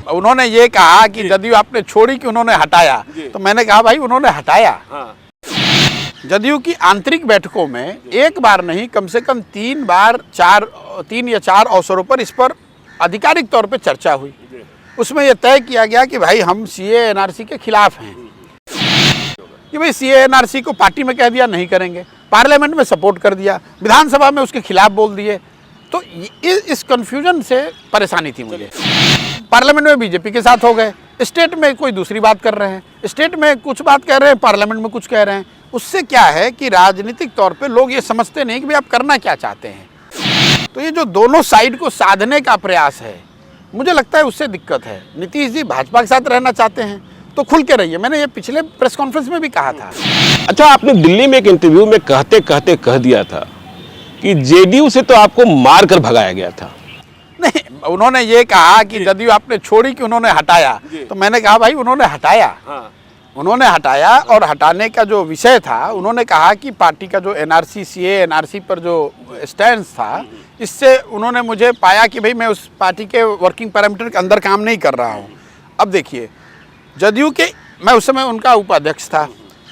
उन्होंने ये कहा कि जदयू आपने छोड़ी कि उन्होंने हटाया, तो मैंने कहा भाई उन्होंने हटाया। जदयू की आंतरिक बैठकों में एक बार नहीं कम से कम 3 या 4 अवसरों पर इस पर आधिकारिक तौर पे चर्चा हुई। उसमें यह तय किया गया कि भाई हम सीए एनआरसी के खिलाफ हैं, कि भाई सीए एनआरसी को पार्टी में कह दिया नहीं करेंगे, पार्लियामेंट में सपोर्ट कर दिया, विधानसभा में उसके खिलाफ बोल दिए। तो इस कन्फ्यूजन से परेशानी थी मुझे। पार्लियामेंट में बीजेपी के साथ हो गए, स्टेट में कोई दूसरी बात कर रहे हैं, स्टेट में कुछ बात कह रहे हैं, पार्लियामेंट में कुछ कह रहे हैं। उससे क्या है कि राजनीतिक तौर पे लोग ये समझते नहीं कि भाई आप करना क्या चाहते हैं। तो ये जो दोनों साइड को साधने का प्रयास है, मुझे लगता है उससे दिक्कत है। नीतीश जी भाजपा के साथ रहना चाहते हैं तो खुल के रहिए, मैंने ये पिछले प्रेस कॉन्फ्रेंस में भी कहा था। अच्छा, आपने दिल्ली में एक इंटरव्यू में कहते कहते कह दिया था कि जेडीयू से तो आपको मार कर भगाया गया था। नहीं, उन्होंने ये कहा कि जदयू आपने छोड़ी कि उन्होंने हटाया, तो मैंने कहा भाई उन्होंने हटाया। उन्होंने हटाया, और हटाने का जो विषय था, उन्होंने कहा कि पार्टी का जो एनआरसी सीए एनआरसी पर जो स्टैंड था, इससे उन्होंने मुझे पाया कि भाई मैं उस पार्टी के वर्किंग पैरामीटर के अंदर काम नहीं कर रहा हूँ। अब देखिए, जदयू के, मैं उस समय उनका उपाध्यक्ष था,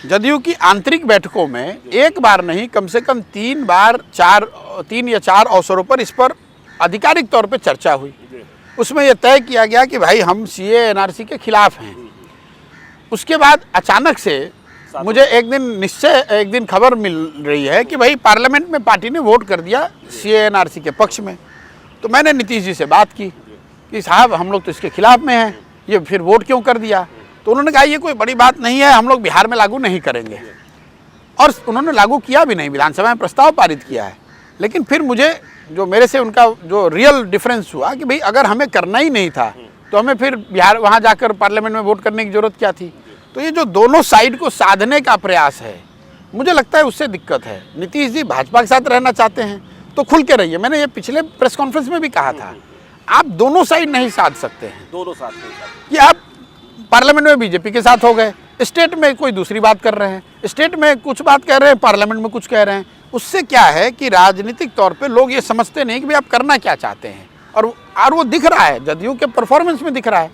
जदयू की आंतरिक बैठकों में एक बार नहीं कम से कम 3 या 4 अवसरों पर इस पर आधिकारिक तौर पे चर्चा हुई। उसमें यह तय किया गया कि भाई हम सीए एनआरसी के खिलाफ हैं। उसके बाद अचानक से मुझे एक दिन खबर मिल रही है कि भाई पार्लियामेंट में पार्टी ने वोट कर दिया सीए एनआरसी के पक्ष में। तो मैंने नीतीश जी से बात की कि साहब हम लोग तो इसके खिलाफ में हैं, ये फिर वोट क्यों कर दिया? तो उन्होंने कहा ये कोई बड़ी बात नहीं है, हम लोग बिहार में लागू नहीं करेंगे। और उन्होंने लागू किया भी नहीं, विधानसभा में प्रस्ताव पारित किया है। लेकिन फिर मुझे जो मेरे से उनका जो रियल डिफरेंस हुआ कि भाई अगर हमें करना ही नहीं था तो हमें फिर बिहार वहाँ जाकर पार्लियामेंट में वोट करने की जरूरत क्या थी? तो ये जो दोनों साइड को साधने का प्रयास है, मुझे लगता है उससे दिक्कत है। नीतीश जी भाजपा के साथ रहना चाहते हैं तो खुल के रहिए, मैंने ये पिछले प्रेस कॉन्फ्रेंस में भी कहा था। आप दोनों साइड नहीं साध सकते हैं, दोनों साथ नहीं। कि आप पार्लियामेंट में बीजेपी के साथ हो गए, स्टेट में कोई दूसरी बात कर रहे हैं, स्टेट में कुछ बात कह रहे हैं, पार्लियामेंट में कुछ कह रहे हैं। उससे क्या है कि राजनीतिक तौर पे लोग ये समझते नहीं कि भाई आप करना क्या चाहते हैं। और वो दिख रहा है, जदयू के परफॉर्मेंस में दिख रहा है।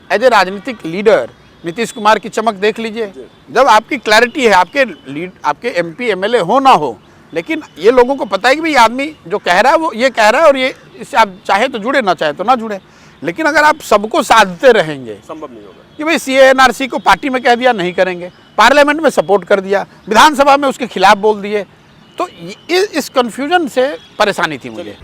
एज ए राजनीतिक लीडर नीतीश कुमार की चमक देख लीजिए। जब आपकी क्लैरिटी है, आपके एमपी एमएलए हो ना हो, लेकिन ये लोगों को पता है कि भाई आदमी जो कह रहा है वो ये कह रहा है, और ये इससे आप चाहे तो जुड़े, ना चाहे तो ना जुड़े। लेकिन अगर आप सबको साधते रहेंगे, संभव नहीं होगा कि भाई सीए एनआरसी को पार्टी में कह दिया नहीं करेंगे, पार्लियामेंट में सपोर्ट कर दिया, विधानसभा में उसके खिलाफ बोल दिए। तो इस कन्फ्यूजन से परेशानी थी मुझे।